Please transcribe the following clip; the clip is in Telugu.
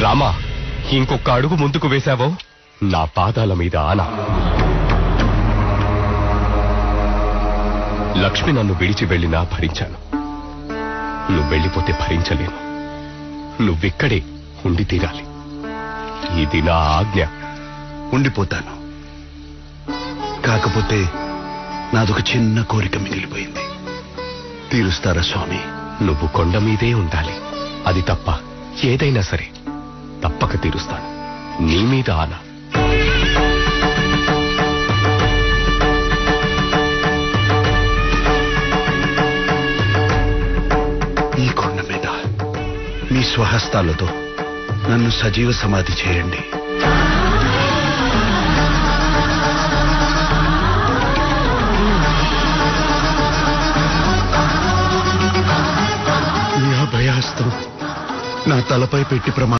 రామా, ఇంకొక అడుగు ముందుకు వేశావో నా పాదాల మీద ఆనా. లక్ష్మి నన్ను విడిచి వెళ్ళినా భరించాను. నువ్వు వెళ్ళిపోతే భరించలేను. నువ్విక్కడే ఉండి తీరాలి. ఇది నా ఆజ్ఞ. ఉండిపోతాను. కాకపోతే నాదొక చిన్న కోరిక మిగిలిపోయింది. తీరుస్తారా స్వామి? నువ్వు కొండ మీదే ఉండాలి. అది తప్ప ఏదైనా సరే తప్పక తీరుస్తాను. నీ మీద ఆనా. ఈ కొండ మీద మీ స్వహస్తాలతో నన్ను సజీవ సమాధి చేయండి. మీ అభయహస్తం నా తలపై పెట్టి